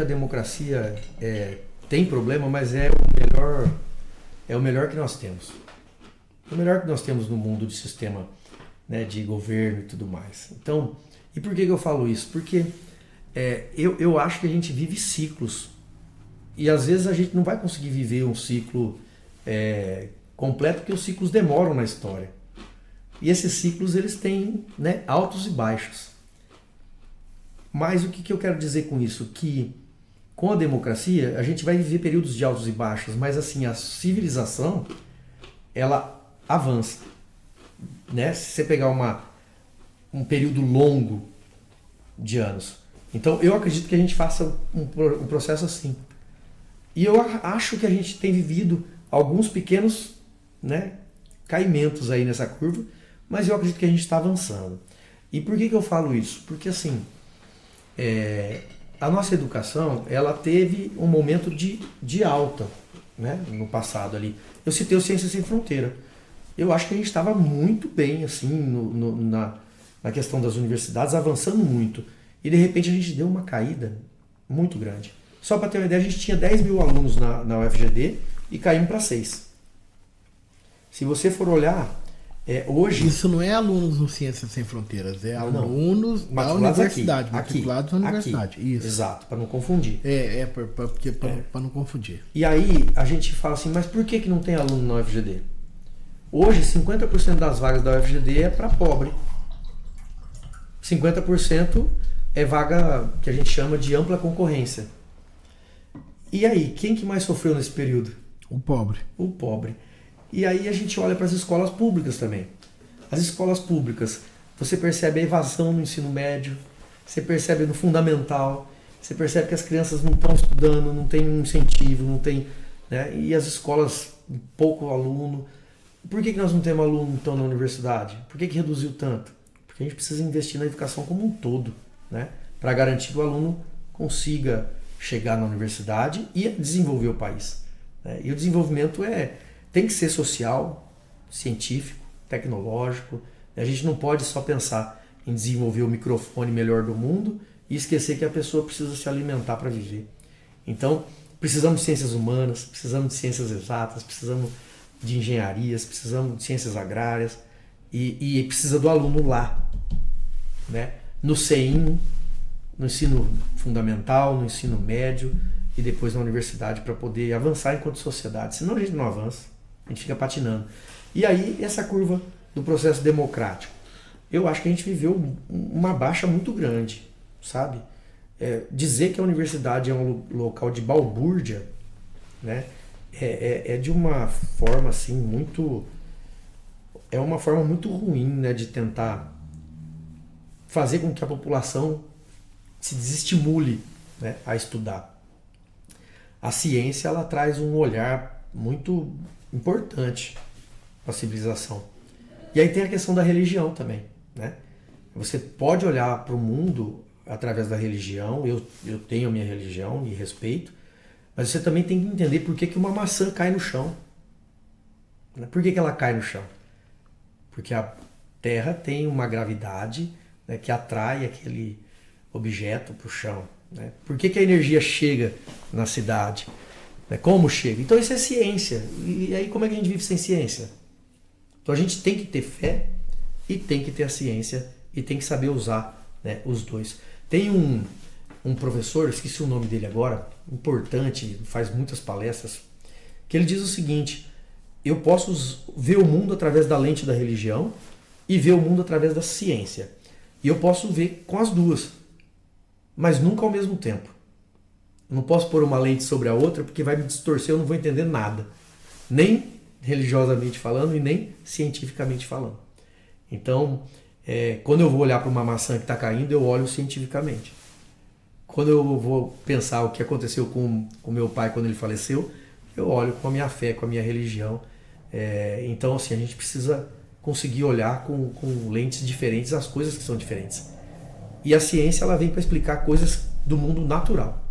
A democracia tem problema, mas é o melhor que nós temos. O melhor que nós temos no mundo de sistema, né, de governo e tudo mais. Então, e por que eu falo isso? Porque eu acho que a gente vive ciclos. E às vezes a gente não vai conseguir viver um ciclo completo, porque os ciclos demoram na história. E esses ciclos eles têm, né, altos e baixos. Mas o que eu quero dizer com isso? Que com a democracia a gente vai viver períodos de altos e baixos, mas assim, a civilização ela avança. Né? Se você pegar um período longo de anos. Então eu acredito que a gente faça um processo assim. E eu acho que a gente tem vivido alguns pequenos, né, caimentos aí nessa curva, mas eu acredito que a gente está avançando. E por que eu falo isso? Porque assim, a nossa educação ela teve um momento de alta, né, no passado ali. Eu citei o Ciências Sem Fronteira. Eu acho que a gente estava muito bem assim, na questão das universidades, avançando muito. E de repente a gente deu uma caída muito grande. Só para ter uma ideia, a gente tinha 10 mil alunos na UFGD e caímos para 6. Se você for olhar, hoje... Isso não é alunos no Ciências Sem Fronteiras, alunos da universidade, matriculados na universidade. Aqui. Isso. Exato, para não confundir. Para não confundir. E aí a gente fala assim, mas por que não tem aluno na UFGD? Hoje, 50% das vagas da UFGD é para pobre. 50% é vaga que a gente chama de ampla concorrência. E aí, quem que mais sofreu nesse período? O pobre. O pobre. E aí a gente olha para as escolas públicas também. As escolas públicas, você percebe a evasão no ensino médio, você percebe no fundamental, você percebe que as crianças não estão estudando, não tem um incentivo, não tem, né? E as escolas, pouco aluno. Por que nós não temos aluno então na universidade? Por que reduziu tanto? Porque a gente precisa investir na educação como um todo, né? Para garantir que o aluno consiga chegar na universidade e desenvolver o país. Né? E o desenvolvimento tem que ser social, científico, tecnológico. A gente não pode só pensar em desenvolver o microfone melhor do mundo e esquecer que a pessoa precisa se alimentar para viver. Então, precisamos de ciências humanas, precisamos de ciências exatas, precisamos de engenharias, precisamos de ciências agrárias e precisa do aluno lá, né? No CEIM, no ensino fundamental, no ensino médio e depois na universidade para poder avançar enquanto sociedade. Senão a gente não avança, a gente fica patinando. E aí essa curva do processo democrático. Eu acho que a gente viveu uma baixa muito grande, sabe? Dizer que a universidade é um local de balbúrdia, né? É de uma forma assim muito... É uma forma muito ruim, né, de tentar fazer com que a população se desestimule, né, a estudar. A ciência ela traz um olhar muito importante para a civilização. E aí tem a questão da religião também, né? Você pode olhar para o mundo através da religião, eu tenho a minha religião e respeito, mas você também tem que entender por que uma maçã cai no chão. Por que ela cai no chão? Porque a Terra tem uma gravidade, né, que atrai aquele objeto para o chão. Né? Por que a energia chega na cidade? Né? Como chega? Então isso é ciência. E aí como é que a gente vive sem ciência? Então a gente tem que ter fé e tem que ter a ciência e tem que saber usar, né, os dois. Tem um professor, esqueci o nome dele agora, importante, faz muitas palestras, que ele diz o seguinte: eu posso ver o mundo através da lente da religião e ver o mundo através da ciência. E eu posso ver com as duas, mas nunca ao mesmo tempo. Eu não posso pôr uma lente sobre a outra porque vai me distorcer, eu não vou entender nada. Nem religiosamente falando e nem cientificamente falando. Então, quando eu vou olhar para uma maçã que está caindo, eu olho cientificamente. Quando eu vou pensar o que aconteceu com o meu pai quando ele faleceu, eu olho com a minha fé, com a minha religião. Então, assim, a gente precisa conseguir olhar com lentes diferentes as coisas que são diferentes. E a ciência ela vem para explicar coisas do mundo natural,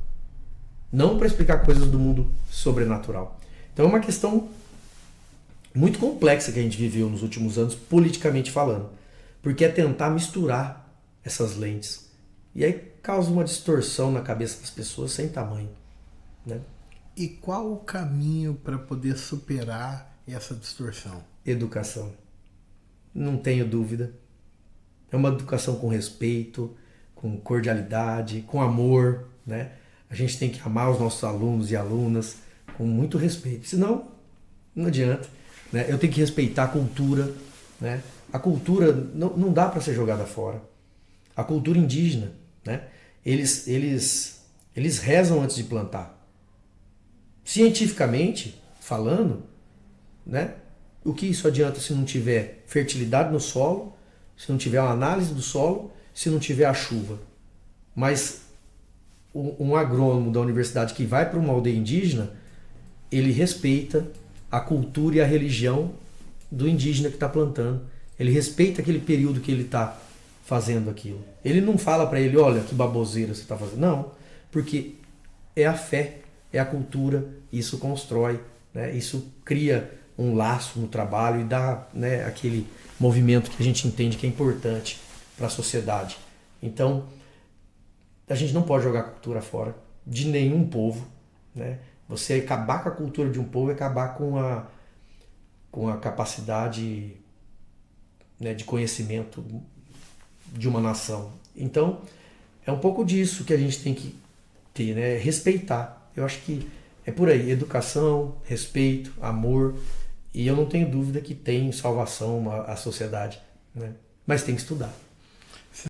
não para explicar coisas do mundo sobrenatural. Então é uma questão muito complexa que a gente viveu nos últimos anos, politicamente falando, porque é tentar misturar essas lentes. E aí causa uma distorção na cabeça das pessoas sem tamanho, né? E qual o caminho para poder superar essa distorção? Educação. Não tenho dúvida. É uma educação com respeito, com cordialidade, com amor, né? A gente tem que amar os nossos alunos e alunas com muito respeito. Senão, não adianta, né? Eu tenho que respeitar a cultura, né? A cultura não dá para ser jogada fora. A cultura indígena, né? Eles rezam antes de plantar. Cientificamente falando, né? O que isso adianta se não tiver fertilidade no solo, se não tiver uma análise do solo, se não tiver a chuva? Mas um agrônomo da universidade que vai para uma aldeia indígena, ele respeita a cultura e a religião do indígena que está plantando. Ele respeita aquele período que ele está fazendo aquilo. Ele não fala para ele, olha, que baboseira você está fazendo. Não, porque é a fé, é a cultura, isso constrói, né? Isso cria um laço no trabalho e dá, né, aquele movimento que a gente entende que é importante para a sociedade. Então, a gente não pode jogar a cultura fora de nenhum povo, né? Você acabar com a cultura de um povo é acabar com a capacidade, né, de conhecimento de uma nação. Então, é um pouco disso que a gente tem que ter, né? Respeitar. Eu acho que é por aí. Educação, respeito, amor. E eu não tenho dúvida que tem salvação a sociedade, né? Mas tem que estudar.